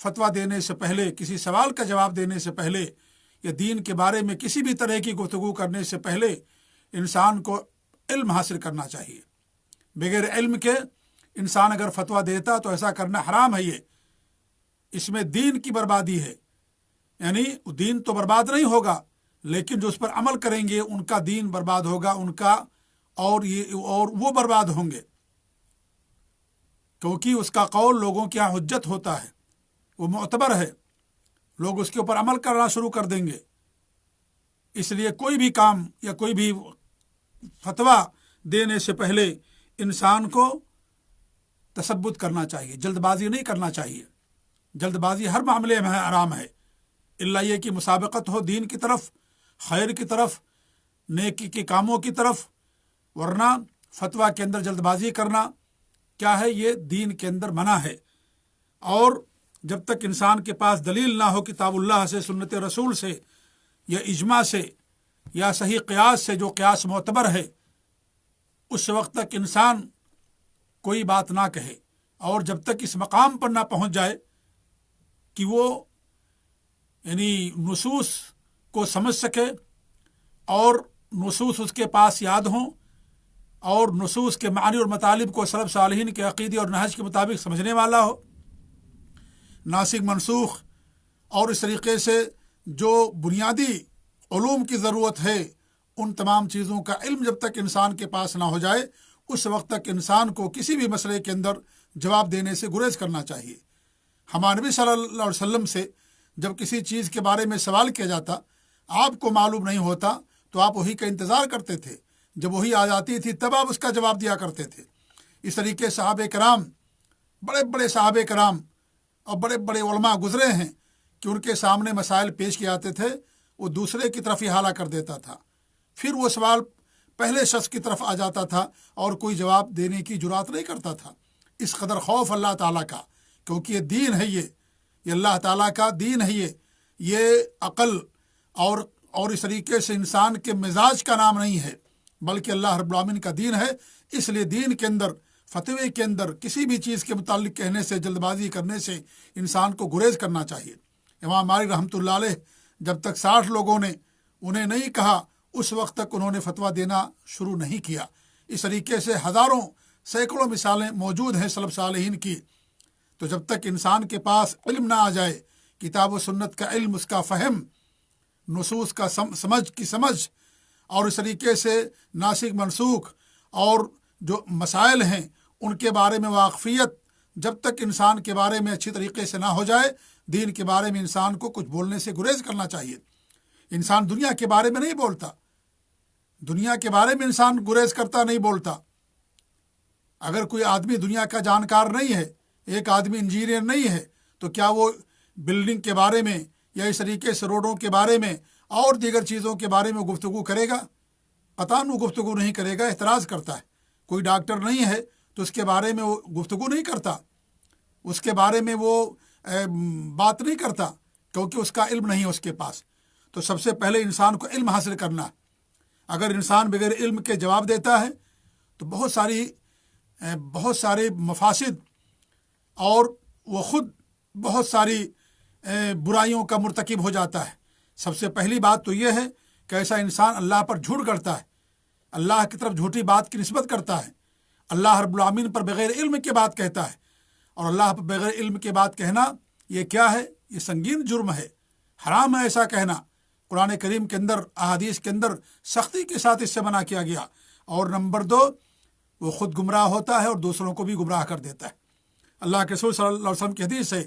فتویٰ دینے سے پہلے، کسی سوال کا جواب دینے سے پہلے یا دین کے بارے میں کسی بھی طرح کی گفتگو کرنے سے پہلے انسان کو علم حاصل کرنا چاہیے۔ بغیر علم کے انسان اگر فتویٰ دیتا تو ایسا کرنا حرام ہے۔ یہ اس میں دین کی بربادی ہے، یعنی دین تو برباد نہیں ہوگا لیکن جو اس پر عمل کریں گے ان کا دین برباد ہوگا، ان کا اور وہ برباد ہوں گے، کیونکہ اس کا قول لوگوں کے یہاں حجت ہوتا ہے، وہ معتبر ہے، لوگ اس کے اوپر عمل کرنا شروع کر دیں گے۔ اس لیے کوئی بھی کام یا کوئی بھی فتویٰ دینے سے پہلے انسان کو تثبت کرنا چاہیے، جلد بازی نہیں کرنا چاہیے۔ جلد بازی ہر معاملے میں حرام ہے، الا یہ کہ مسابقت ہو دین کی طرف، خیر کی طرف، نیکی کے کاموں کی طرف، ورنہ فتویٰ کے اندر جلد بازی کرنا کیا ہے؟ یہ دین کے اندر منع ہے۔ اور جب تک انسان کے پاس دلیل نہ ہو کتاب اللہ سے، سنت رسول سے، یا اجماع سے، یا صحیح قیاس سے، جو قیاس معتبر ہے، اس وقت تک انسان کوئی بات نہ کہے، اور جب تک اس مقام پر نہ پہنچ جائے کہ وہ یعنی نصوص کو سمجھ سکے اور نصوص اس کے پاس یاد ہوں اور نصوص کے معنی اور مطالب کو سلف صالحین کے عقیدے اور نہج کے مطابق سمجھنے والا ہو، ناسخ منسوخ اور اس طریقے سے جو بنیادی علوم کی ضرورت ہے ان تمام چیزوں کا علم جب تک انسان کے پاس نہ ہو جائے اس وقت تک انسان کو کسی بھی مسئلے کے اندر جواب دینے سے گریز کرنا چاہیے۔ ہمارے نبی صلی اللہ علیہ وسلم سے جب کسی چیز کے بارے میں سوال کیا جاتا، آپ کو معلوم نہیں ہوتا تو آپ وہی کا انتظار کرتے تھے، جب وہی آ جاتی تھی تب آپ اس کا جواب دیا کرتے تھے۔ اس طریقے صحابہ کرام، بڑے بڑے صحابہ کرام اور بڑے بڑے علماء گزرے ہیں کہ ان کے سامنے مسائل پیش کیے جاتے تھے، وہ دوسرے کی طرف احالہ کر دیتا تھا، پھر وہ سوال پہلے شخص کی طرف آ جاتا تھا اور کوئی جواب دینے کی جرات نہیں کرتا تھا۔ اس قدر خوف اللہ تعالیٰ کا، کیونکہ یہ دین ہے، یہ اللہ تعالیٰ کا دین ہے، یہ عقل اور اس طریقے سے انسان کے مزاج کا نام نہیں ہے، بلکہ اللہ رب العالمین کا دین ہے۔ اس لیے دین کے اندر، فتوے کے اندر کسی بھی چیز کے متعلق کہنے سے، جلد بازی کرنے سے انسان کو گریز کرنا چاہیے۔ امام مالک رحمۃ اللہ علیہ جب تک 60 لوگوں نے انہیں نہیں کہا اس وقت تک انہوں نے فتویٰ دینا شروع نہیں کیا۔ اس طریقے سے ہزاروں سینکڑوں مثالیں موجود ہیں سلف صالحین کی۔ تو جب تک انسان کے پاس علم نہ آ جائے، کتاب و سنت کا علم، اس کا فہم، نصوص کا سمجھ اور اس طریقے سے ناسخ منسوخ اور جو مسائل ہیں ان کے بارے میں واقفیت، جب تک انسان کے بارے میں اچھی طریقے سے نہ ہو جائے، دین کے بارے میں انسان کو کچھ بولنے سے گریز کرنا چاہیے۔ انسان دنیا کے بارے میں نہیں بولتا، دنیا کے بارے میں انسان گریز کرتا، نہیں بولتا۔ اگر کوئی آدمی دنیا کا جانکار نہیں ہے، ایک آدمی انجینئر نہیں ہے، تو کیا وہ بلڈنگ کے بارے میں یا اس طریقے سے روڈوں کے بارے میں اور دیگر چیزوں کے بارے میں گفتگو کرے گا؟ قطعاً وہ گفتگو نہیں کرے گا، اعتراض کرتا ہے۔ کوئی ڈاکٹر نہیں ہے تو اس کے بارے میں وہ گفتگو نہیں کرتا، اس کے بارے میں وہ بات نہیں کرتا، کیونکہ اس کا علم نہیں ہے اس کے پاس۔ تو سب سے پہلے انسان کو علم حاصل کرنا ہے۔ اگر انسان بغیر علم کے جواب دیتا ہے تو بہت سارے مفاسد اور وہ خود بہت ساری برائیوں کا مرتکب ہو جاتا ہے۔ سب سے پہلی بات تو یہ ہے کہ ایسا انسان اللہ پر جھوٹ کرتا ہے، اللہ کی طرف جھوٹی بات کی نسبت کرتا ہے، اللہ رب العالمین پر بغیر علم کے بات کہتا ہے، اور اللہ پر بغیر علم کے بات کہنا یہ کیا ہے؟ یہ سنگین جرم ہے، حرام ہے ایسا کہنا۔ قرآن کریم کے اندر، احادیث کے اندر سختی کے ساتھ اس سے منع کیا گیا۔ اور نمبر 2، وہ خود گمراہ ہوتا ہے اور دوسروں کو بھی گمراہ کر دیتا ہے۔ اللہ کے رسول صلی اللہ علیہ وسلم کی حدیث ہے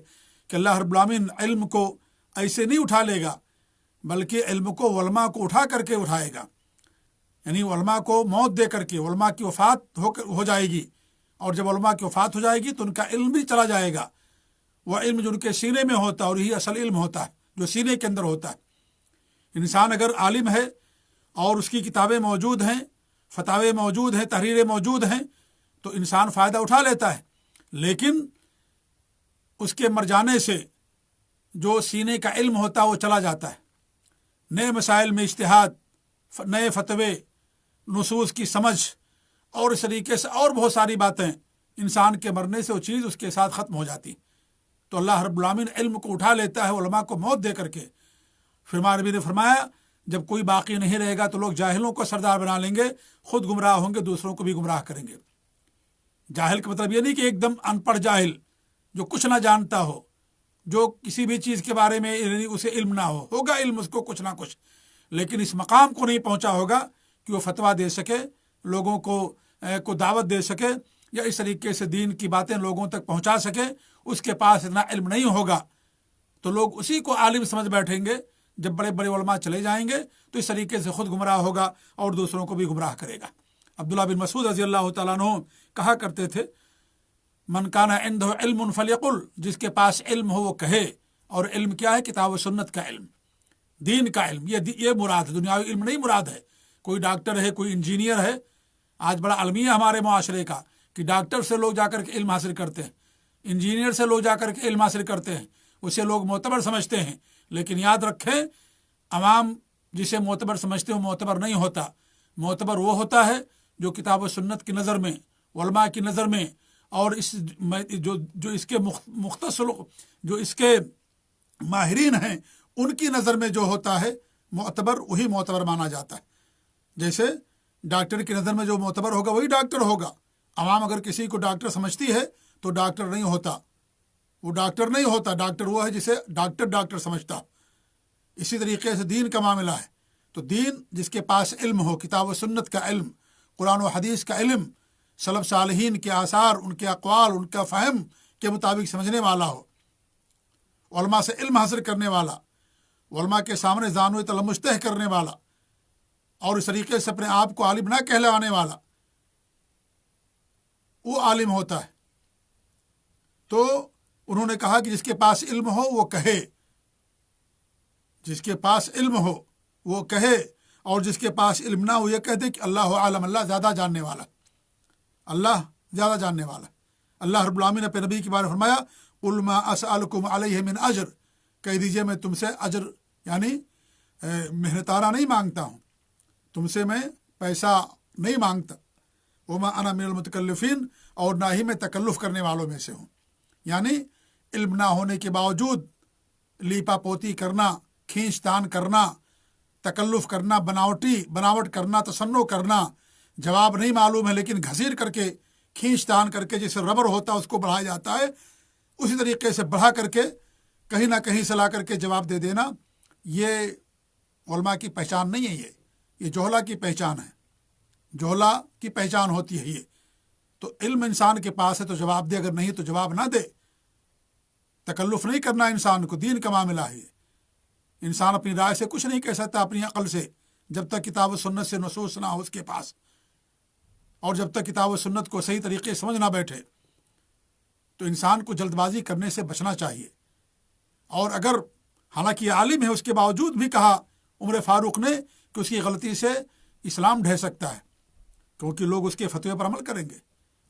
کہ اللہ رب العالمین علم کو ایسے نہیں اٹھا لے گا، بلکہ علم کو علماء کو اٹھا کر کے اٹھائے گا، یعنی علماء کو موت دے کر کے علماء کی وفات ہو جائے گی، اور جب علماء کی وفات ہو جائے گی تو ان کا علم بھی چلا جائے گا، وہ علم جو ان کے سینے میں ہوتا ہے، اور یہی اصل علم ہوتا ہے جو سینے کے اندر ہوتا ہے۔ انسان اگر عالم ہے اور اس کی کتابیں موجود ہیں، فتاوے موجود ہیں، تحریریں موجود ہیں، تو انسان فائدہ اٹھا لیتا ہے، لیکن اس کے مر جانے سے جو سینے کا علم ہوتا ہے وہ چلا جاتا ہے۔ نئے مسائل میں اجتہاد، نئے فتوے، نصوص کی سمجھ اور اس طریقے سے اور بہت ساری باتیں، انسان کے مرنے سے وہ چیز اس کے ساتھ ختم ہو جاتی۔ تو اللہ رب العالمین علم کو اٹھا لیتا ہے علماء کو موت دے کر کے۔ پھر ہمارے نبی نے فرمایا جب کوئی باقی نہیں رہے گا تو لوگ جاہلوں کو سردار بنا لیں گے، خود گمراہ ہوں گے، دوسروں کو بھی گمراہ کریں گے۔ جاہل کا مطلب یہ نہیں کہ ایک دم ان پڑھ جاہل جو کچھ نہ جانتا ہو، جو کسی بھی چیز کے بارے میں اسے علم نہ ہوگا علم اس کو کچھ نہ کچھ، لیکن اس مقام کو نہیں پہنچا ہوگا کہ وہ فتویٰ دے سکے، لوگوں کو دعوت دے سکے، یا اس طریقے سے دین کی باتیں لوگوں تک پہنچا سکے، اس کے پاس اتنا علم نہیں ہوگا تو لوگ اسی کو عالم سمجھ بیٹھیں گے۔ جب بڑے بڑے علماء چلے جائیں گے تو اس طریقے سے خود گمراہ ہوگا اور دوسروں کو بھی گمراہ کرے گا۔ عبداللہ بن مسعود رضی اللہ تعالیٰ عنہ کہا کرتے تھے من کان عنده علم فلیقل، جس کے پاس علم ہو وہ کہے، اور علم کیا ہے؟ کتاب و سنت کا علم، دین کا علم، یہ مراد ہے، دنیاوی علم نہیں مراد ہے۔ کوئی ڈاکٹر ہے، کوئی انجینئر ہے، آج بڑا المیہ ہمارے معاشرے کا کہ ڈاکٹر سے لوگ جا کر کے علم حاصل کرتے ہیں، انجینئر سے لوگ جا کر کے علم حاصل کرتے ہیں، اسے لوگ معتبر سمجھتے ہیں، لیکن یاد رکھیں عوام جسے معتبر سمجھتے ہیں وہ معتبر نہیں ہوتا۔ معتبر وہ ہوتا ہے جو کتاب و سنت کی نظر میں، علماء کی نظر میں، اور جو اس کے مختصر جو اس کے ماہرین ہیں ان کی نظر میں جو ہوتا ہے معتبر، وہی معتبر مانا جاتا ہے۔ جیسے ڈاکٹر کی نظر میں جو معتبر ہوگا وہی ڈاکٹر ہوگا۔ عوام اگر کسی کو ڈاکٹر سمجھتی ہے تو ڈاکٹر نہیں ہوتا، وہ ڈاکٹر نہیں ہوتا، ڈاکٹر وہ ہے جسے ڈاکٹر سمجھتا۔ اسی طریقے سے دین کا معاملہ ہے، تو دین جس کے پاس علم ہو، کتاب و سنت کا علم، قرآن و حدیث کا علم، سلف صالحین کے آثار، ان کے اقوال، ان کا فہم کے مطابق سمجھنے والا ہو، علماء سے علم حاصل کرنے والا، علماء کے سامنے زانو تلمستح کرنے والا، اور اس طریقے سے اپنے آپ کو عالم نہ کہلانے والا، وہ عالم ہوتا ہے۔ تو انہوں نے کہا کہ جس کے پاس علم ہو وہ کہے، جس کے پاس علم ہو وہ کہے، اور جس کے پاس علم نہ ہو یہ کہہ دے کہ اللہ عالم، اللہ زیادہ جاننے والا، اللہ زیادہ جاننے والا۔ اللہ رب العالمین نے اپنے نبی کے بارے میں فرمایا قل ما اسألکم علیہ من اجر، کہہ دیجئے میں تم سے اجر یعنی محنتانہ نہیں مانگتا ہوں، تم سے میں پیسہ نہیں مانگتا، وما انا من المتکلفین، اور نہ ہی میں تکلف کرنے والوں میں سے ہوں۔ یعنی علم نہ ہونے کے باوجود لیپا پوتی کرنا، کھینچ تان کرنا، تکلف کرنا، بناوٹ کرنا، تصنع کرنا، جواب نہیں معلوم ہے لیکن گھسیٹ کر کے، کھینچ تان کر کے، جیسے ربر ہوتا ہے اس کو بڑھایا جاتا ہے، اسی طریقے سے بڑھا کر کے کہیں نہ کہیں سے لا کر کے جواب دے دینا، یہ علماء کی پہچان نہیں ہے، یہ جوہلا کی پہچان ہے، جوہلا کی پہچان ہوتی ہے یہ۔ تو علم انسان کے پاس ہے تو جواب دے، اگر نہیں تو جواب نہ دے۔ تکلف نہیں کرنا انسان کو، دین کا معاملہ ہے۔ انسان اپنی رائے سے کچھ نہیں کہہ سکتا، اپنی عقل سے، جب تک کتاب و سنت سے نصوص نہ ہو اس کے پاس، اور جب تک کتاب و سنت کو صحیح طریقے سے سمجھ نہ بیٹھے۔ تو انسان کو جلد بازی کرنے سے بچنا چاہیے۔ اور اگر حالانکہ یہ عالم ہے، اس کے باوجود بھی کہا عمر فاروق نے کہ اس کی غلطی سے اسلام ڈھہ سکتا ہے، کیونکہ لوگ اس کے فتوے پر عمل کریں گے۔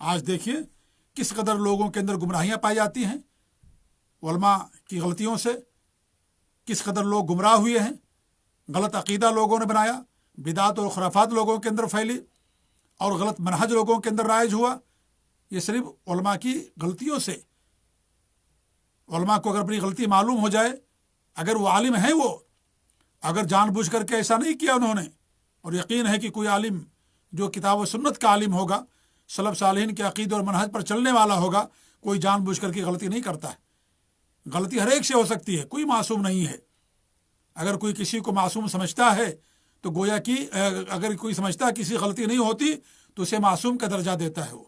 آج دیکھیے کس قدر لوگوں کے اندر گمراہیاں پائی جاتی ہیں علماء کی غلطیوں سے، کس قدر لوگ گمراہ ہوئے ہیں، غلط عقیدہ لوگوں نے بنایا، بدعت اور خرافات لوگوں کے اندر پھیلی، اور غلط منہج لوگوں کے اندر رائج ہوا، یہ صرف علماء کی غلطیوں سے۔ علماء کو اگر اپنی غلطی معلوم ہو جائے، اگر وہ عالم ہیں، وہ اگر جان بوجھ کر کے ایسا نہیں کیا انہوں نے، اور یقین ہے کہ کوئی عالم جو کتاب و سنت کا عالم ہوگا، سلف صالحین کے عقید اور منہج پر چلنے والا ہوگا، کوئی جان بوجھ کر کے غلطی نہیں کرتا ہے۔ غلطی ہر ایک سے ہو سکتی ہے، کوئی معصوم نہیں ہے۔ اگر کوئی کسی کو معصوم سمجھتا ہے تو گویا کہ اگر کوئی سمجھتا ہے کسی غلطی نہیں ہوتی تو اسے معصوم کا درجہ دیتا ہے، وہ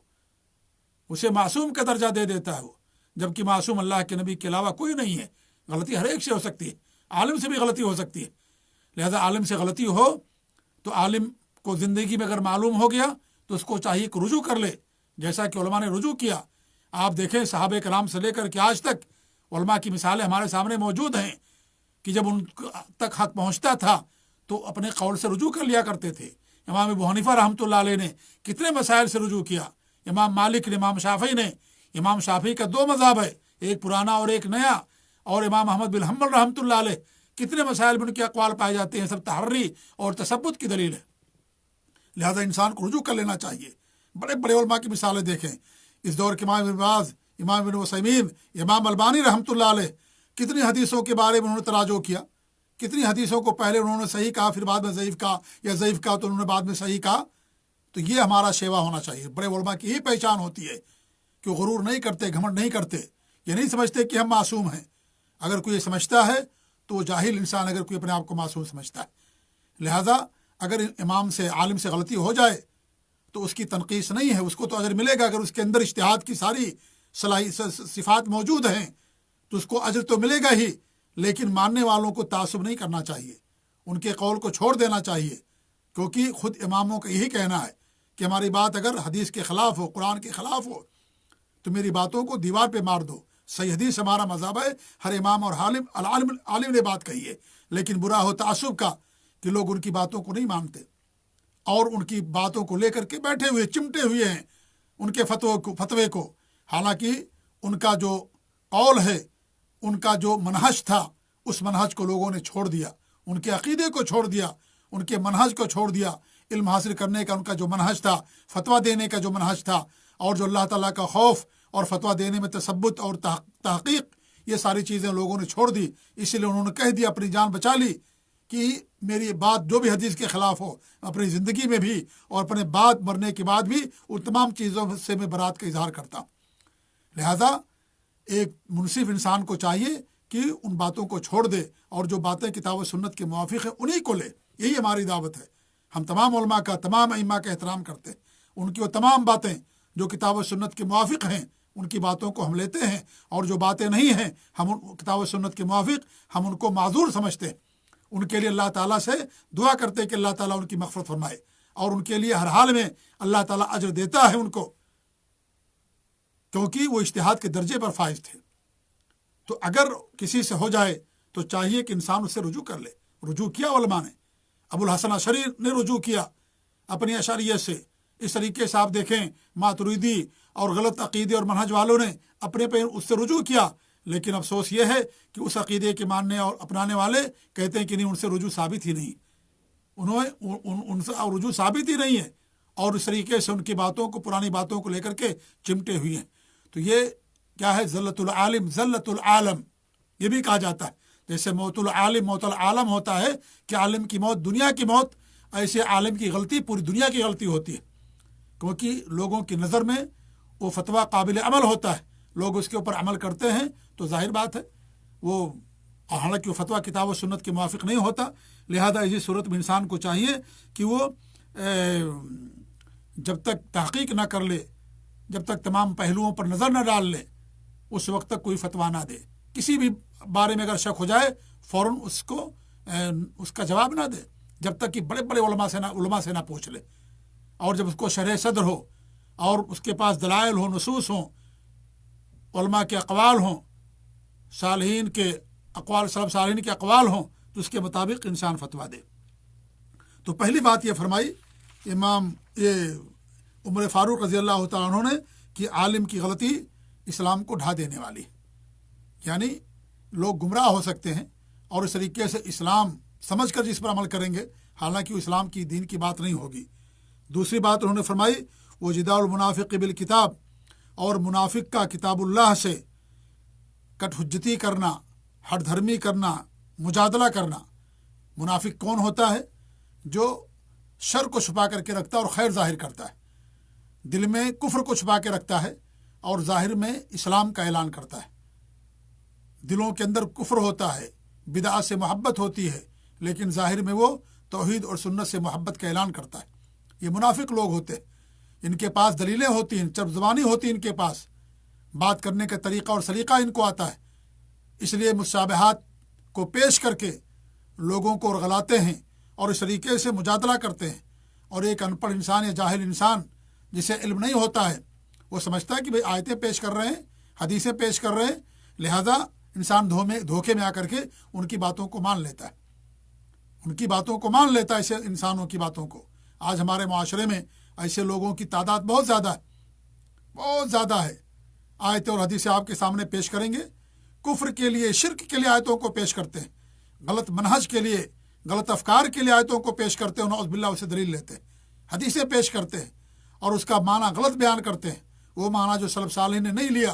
اسے معصوم کا درجہ دے دیتا ہے وہ، جبکہ معصوم اللہ کے نبی کے علاوہ کوئی نہیں ہے۔ غلطی ہر ایک سے ہو سکتی ہے، عالم سے بھی غلطی ہو سکتی ہے۔ لہذا عالم سے غلطی ہو تو عالم کو زندگی میں اگر معلوم ہو گیا تو اس کو چاہیے کہ رجوع کر لے، جیسا کہ علماء نے رجوع کیا۔ آپ دیکھیں صحابہ کرام سے لے کر کے آج تک علماء کی مثالیں ہمارے سامنے موجود ہیں کہ جب ان تک حق پہنچتا تھا تو اپنے قول سے رجوع کر لیا کرتے تھے۔ امام ابو حنیفہ رحمۃ اللہ علیہ نے کتنے مسائل سے رجوع کیا، امام مالک نے، امام شافعی نے۔ امام شافعی کا 2 مذہب ہے، ایک پرانا اور ایک نیا، اور امام احمد بن حنبل رحمۃ اللہ علیہ، کتنے مسائل میں ان کے اقوال پائے جاتے ہیں، سب تحری اور تثبت کی دلیل ہے۔ لہذا انسان کو رجوع کر لینا چاہیے۔ بڑے بڑے علماء کی مثالیں دیکھیں، اس دور کے امام ابن باز، امام ابن عثیمین، امام البانی رحمۃ اللہ علیہ، کتنی حدیثوں کے بارے میں انہوں نے تراجع کیا، کتنی حدیثوں کو پہلے انہوں نے صحیح کہا، پھر بعد میں ضعیف کہا، یا ضعیف کہا تو انہوں نے بعد میں صحیح کہا۔ تو یہ ہمارا شیوا ہونا چاہیے۔ بڑے علماء کی یہی پہچان ہوتی ہے کہ وہ غرور نہیں کرتے، گھمنڈ نہیں کرتے، یہ نہیں سمجھتے کہ ہم معصوم ہیں۔ اگر کوئی یہ سمجھتا ہے تو وہ جاہل انسان، اگر کوئی اپنے آپ کو معصوم سمجھتا ہے۔ لہٰذا اگر امام سے، عالم سے غلطی ہو جائے تو اس کی تنقیص نہیں ہے، اس کو تو اجر ملے گا۔ اگر اس کے اندر اجتہاد کی ساری صفات موجود ہیں تو اس کو اجر تو ملے گا ہی، لیکن ماننے والوں کو تعصب نہیں کرنا چاہیے، ان کے قول کو چھوڑ دینا چاہیے، کیونکہ خود اماموں کا یہی کہنا ہے کہ ہماری بات اگر حدیث کے خلاف ہو، قرآن کے خلاف ہو تو میری باتوں کو دیوار پہ مار دو۔ صحیح حدیث ہمارا مذہب ہے، ہر امام اور عالم نے بات کہی ہے، لیکن برا ہو تعصب کا کہ لوگ ان کی باتوں کو نہیں مانتے اور ان کی باتوں کو لے کر کے بیٹھے ہوئے، چمٹے ہوئے ہیں ان کے فتوے کو، حالانکہ ان کا جو قول ہے، ان کا جو منہج تھا، اس منہج کو لوگوں نے چھوڑ دیا، ان کے عقیدے کو چھوڑ دیا، ان کے منہج کو چھوڑ دیا۔ علم حاصل کرنے کا ان کا جو منہج تھا، فتویٰ دینے کا جو منہج تھا، اور جو اللہ تعالیٰ کا خوف اور فتویٰ دینے میں تثبت اور تحقیق، یہ ساری چیزیں لوگوں نے چھوڑ دی۔ اسی لیے انہوں نے کہہ دیا، اپنی جان بچا لی کہ میری بات جو بھی حدیث کے خلاف ہو، اپنی زندگی میں بھی اور اپنے بعد مرنے کے بعد بھی ان تمام چیزوں سے میں برات کا اظہار کرتا ہوں۔ لہذا ایک منصف انسان کو چاہیے کہ ان باتوں کو چھوڑ دے اور جو باتیں کتاب و سنت کے موافق ہیں انہی کو لے۔ یہی ہماری دعوت ہے۔ ہم تمام علماء کا، تمام ائمہ کا احترام کرتے ہیں، ان کی وہ تمام باتیں جو کتاب و سنت کے موافق ہیں ان کی باتوں کو ہم لیتے ہیں، اور جو باتیں نہیں ہیں ہم کتاب و سنت کے موافق ہم ان کو معذور سمجھتے ہیں۔ ان کے لیے اللہ تعالیٰ سے دعا کرتے ہیں کہ اللہ تعالیٰ ان کی مغفرت فرمائے، اور ان کے لیے ہر حال میں اللہ تعالیٰ اجر دیتا ہے ان کو، کیونکہ وہ اجتہاد کے درجے پر فائز تھے۔ تو اگر کسی سے ہو جائے تو چاہیے کہ انسان اس سے رجوع کر لے۔ رجوع کیا علماء نے، ابو الحسن اشعری نے رجوع کیا اپنی اشعریت سے۔ اس طریقے سے آپ دیکھیں ماتریدی اور غلط عقیدے اور منہج والوں نے اپنے پہ اس سے رجوع کیا، لیکن افسوس یہ ہے کہ اس عقیدے کے ماننے اور اپنانے والے کہتے ہیں کہ نہیں، ان سے رجوع ثابت ہی نہیں، ان سے رجوع ثابت ہی نہیں ہے، اور اس طریقے سے ان کی باتوں کو، پرانی باتوں کو لے کر کے چمٹے ہوئے ہیں۔ تو یہ کیا ہے؟ ذلت العالم، ذلت العالم یہ بھی کہا جاتا ہے۔ جیسے موت العالم موت العالم ہوتا ہے کہ عالم کی موت دنیا کی موت، ایسے عالم کی غلطی پوری دنیا کی غلطی ہوتی ہے، کیونکہ لوگوں کی نظر میں وہ فتویٰ قابل عمل ہوتا ہے، لوگ اس کے اوپر عمل کرتے ہیں، تو ظاہر بات ہے وہ، حالانکہ وہ فتویٰ کتاب و سنت کے موافق نہیں ہوتا۔ لہذا اسی صورت میں انسان کو چاہیے کہ وہ جب تک تحقیق نہ کر لے، جب تک تمام پہلوؤں پر نظر نہ ڈال لے، اس وقت تک کوئی فتویٰ نہ دے۔ کسی بھی بارے میں اگر شک ہو جائے فوراً اس کا جواب نہ دے، جب تک کہ بڑے بڑے علماء سے نہ پوچھ لے، اور جب اس کو شرح صدر ہو اور اس کے پاس دلائل ہوں، نصوص ہوں، علماء کے اقوال ہوں، صالحین کے اقوال، سلف صالحین کے اقوال ہوں، تو اس کے مطابق انسان فتویٰ دے۔ تو پہلی بات یہ فرمائی امام عمر فاروق رضی اللہ تعالیٰ عنہ نے کہ عالم کی غلطی اسلام کو ڈھا دینے والی، یعنی لوگ گمراہ ہو سکتے ہیں، اور اس طریقے سے اسلام سمجھ کر جس پر عمل کریں گے، حالانکہ وہ اسلام کی دین کی بات نہیں ہوگی۔ دوسری بات انہوں نے فرمائی وہ جدال المنافق بالکتاب، اور منافق کا کتاب اللہ سے کٹ حجتی کرنا، ہٹ دھرمی کرنا، مجادلہ کرنا۔ منافق کون ہوتا ہے؟ جو شر کو چھپا کر کے رکھتا ہے اور خیر ظاہر کرتا ہے، دل میں کفر کو چھپا کے رکھتا ہے اور ظاہر میں اسلام کا اعلان کرتا ہے۔ دلوں کے اندر کفر ہوتا ہے، بدعت سے محبت ہوتی ہے، لیکن ظاہر میں وہ توحید اور سنت سے محبت کا اعلان کرتا ہے۔ یہ منافق لوگ ہوتے ہیں، ان کے پاس دلیلیں ہوتی ہیں، چرب زبانی ہوتی ہے، ان کے پاس بات کرنے کا طریقہ اور سلیقہ ان کو آتا ہے، اس لیے مشابہات کو پیش کر کے لوگوں کو رغلاتے ہیں اور اس طریقے سے مجادلہ کرتے ہیں۔ اور ایک ان پڑھ انسان یا جاہل انسان جسے علم نہیں ہوتا ہے، وہ سمجھتا ہے کہ بھئی آیتیں پیش کر رہے ہیں، حدیثیں پیش کر رہے ہیں، لہذا انسان دھوکے میں آ کر کے ان کی باتوں کو مان لیتا ہے، ان کی باتوں کو مان لیتا ہے، ایسے انسانوں کی باتوں کو۔ آج ہمارے معاشرے میں ایسے لوگوں کی تعداد بہت زیادہ ہے، بہت زیادہ ہے۔ آیتیں اور حدیثیں آپ کے سامنے پیش کریں گے، کفر کے لیے، شرک کے لیے آیتوں کو پیش کرتے ہیں، غلط منہج کے لیے، غلط افکار کے لیے آیتوں کو پیش کرتے ہیں، نعوذ باللہ اسے دلیل لیتے ہیں، حدیثیں پیش کرتے ہیں اور اس کا معنی غلط بیان کرتے ہیں، وہ معنی جو سلف صالحین نے نہیں لیا،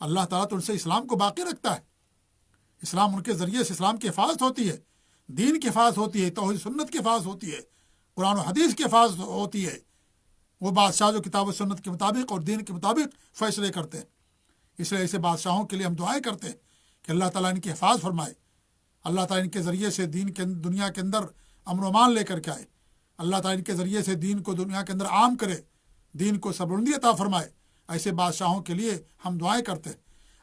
اللہ تعالیٰ تو ان سے اسلام کو باقی رکھتا ہے. اسلام ان کے ذریعے سے اسلام کی حفاظت ہوتی ہے، دین کی حفاظت ہوتی ہے، توحید سنت کی حفاظت ہوتی ہے، قرآن و حدیث کی حفاظت ہوتی ہے. وہ بادشاہ جو کتاب و سنت کے مطابق اور دین کے مطابق فیصلے کرتے ہیں. اس لیے ایسے بادشاہوں کے لیے ہم دعائیں کرتے ہیں کہ اللہ تعالیٰ ان کی حفاظت فرمائے. اللہ تعالیٰ ان کے ذریعے سے دنیا کے اندر امن و امان لے کر کے آئے. اللہ تعالیٰ ان کے ذریعے سے دین کو دنیا کے اندر عام کرے، دین کو سربلندی عطا فرمائے. ایسے بادشاہوں کے لیے ہم دعائیں کرتے ہیں.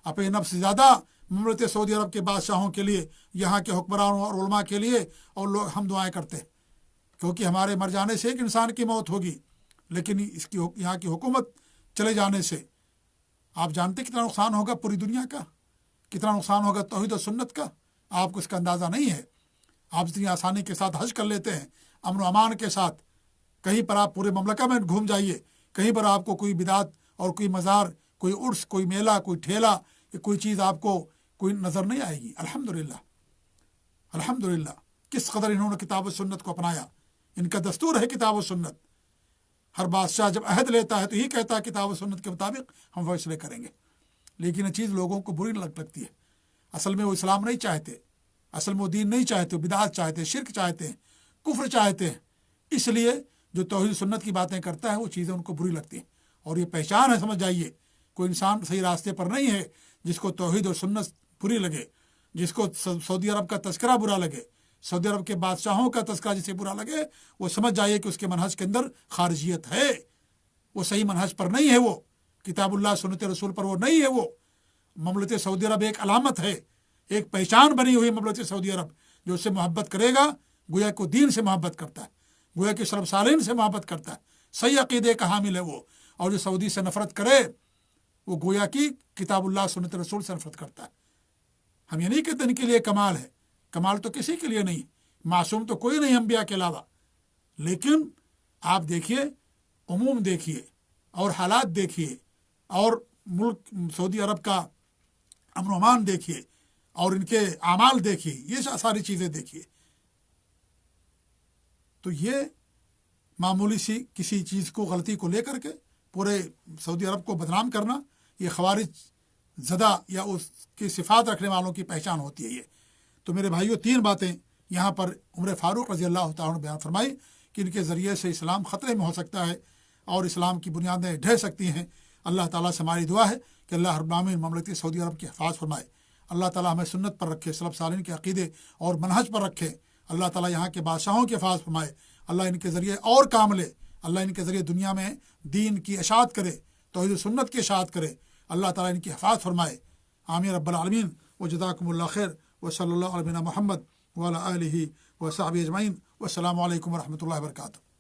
اپنے نفس سے زیادہ مملکت سعودی عرب کے بادشاہوں کے لیے، یہاں کے حکمرانوں اور علماء کے لیے اور لوگ ہم دعائیں کرتے ہیں، کیونکہ ہمارے مر جانے سے ایک انسان کی موت ہوگی، لیکن یہاں کی حکومت چلے جانے سے آپ جانتے کتنا نقصان ہوگا پوری دنیا کا، کتنا نقصان ہوگا توحید و سنت کا. آپ کو اس کا اندازہ نہیں ہے. آپ اتنی آسانی کے ساتھ حج کر لیتے ہیں، امن و امان کے ساتھ. کہیں پر آپ پورے مملکہ میں گھوم جائیے، کہیں پر آپ کو کوئی بدعت اور کوئی مزار، کوئی عرس، کوئی میلہ، کوئی ٹھیلا، کوئی چیز آپ کو کوئی نظر نہیں آئے گی. الحمدللہ الحمدللہ کس قدر انہوں نے کتاب و سنت کو اپنایا. ان کا دستور ہے کتاب و سنت. ہر بادشاہ جب عہد لیتا ہے تو یہ کہتا ہے کتاب و سنت کے مطابق ہم فیصلے کریں گے. لیکن یہ چیز لوگوں کو بری لگتی ہے. اصل میں وہ اسلام نہیں چاہتے، اصل میں وہ دین نہیں چاہتے، بدعت چاہتے ہیں، شرک چاہتے ہیں، کفر چاہتے ہیں. اس لیے جو توحید سنت کی باتیں کرتا ہے وہ چیزیں ان کو بری لگتی ہیں. اور یہ پہچان ہے، سمجھ جائیے. کوئی انسان صحیح راستے پر نہیں ہے جس کو توحید اور سنت بری لگے، جس کو سعودی عرب کا تذکرہ برا لگے، سعودی عرب کے بادشاہوں کا تذکرہ جسے برا لگے، وہ سمجھ جائیے کہ اس کے منہج کے اندر خارجیت ہے. وہ صحیح منہج پر نہیں ہے. وہ کتاب اللہ سنت رسول پر وہ نہیں ہے. وہ مملکت سعودی عرب ایک علامت ہے، ایک پہچان بنی ہوئی مملکت سعودی عرب. جو اس سے محبت کرے گا گویا کو دین سے محبت کرتا ہے، گویا کہ سلف صالحین سے محبت کرتا ہے، صحیح عقیدے کا حامل ہے وہ. اور جو سعودی سے نفرت کرے وہ گویا کی کتاب اللہ سنت رسول سے نفرت کرتا ہے. ہم یہ نہیں کہتے ان کے لیے کمال ہے، کمال تو کسی کے لیے نہیں، معصوم تو کوئی نہیں انبیاء کے علاوہ. لیکن آپ دیکھیے، عموم دیکھیے اور حالات دیکھیے اور ملک سعودی عرب کا امن و امان دیکھیے اور ان کے اعمال دیکھیے، یہ ساری چیزیں دیکھیے. تو یہ معمولی سی کسی چیز کو، غلطی کو لے کر کے پورے سعودی عرب کو بدنام کرنا، یہ خوارج زدہ یا اس کی صفات رکھنے والوں کی پہچان ہوتی ہے. یہ تو میرے بھائیوں 3 باتیں یہاں پر عمر فاروق رضی اللہ تعالیٰ نے بیان فرمائی کہ ان کے ذریعے سے اسلام خطرے میں ہو سکتا ہے اور اسلام کی بنیادیں ڈھہ سکتی ہیں. اللہ تعالیٰ سے ہماری دعا ہے کہ اللہ رب العالمین مملکت سعودی عرب کی حفاظت فرمائے. اللہ تعالیٰ ہمیں سنت پر رکھے، سلف صالحین کے عقیدے اور منہج پر رکھے. اللہ تعالیٰ یہاں کے بادشاہوں کی حفاظت فرمائے. اللہ ان کے ذریعے اور کام لے. اللہ ان کے ذریعے دنیا میں دین کی اشاعت کرے، توحید و سنت کی اشاعت کرے. اللہ تعالیٰ ان کی حفاظت فرمائے. آمین رب العالمین. وجزاکم اللہ خیر. وصلی اللہ علیہ محمد وعلی آلہ وصحبہ اجمعین. والسلام علیکم ورحمۃ اللہ وبرکاتہ.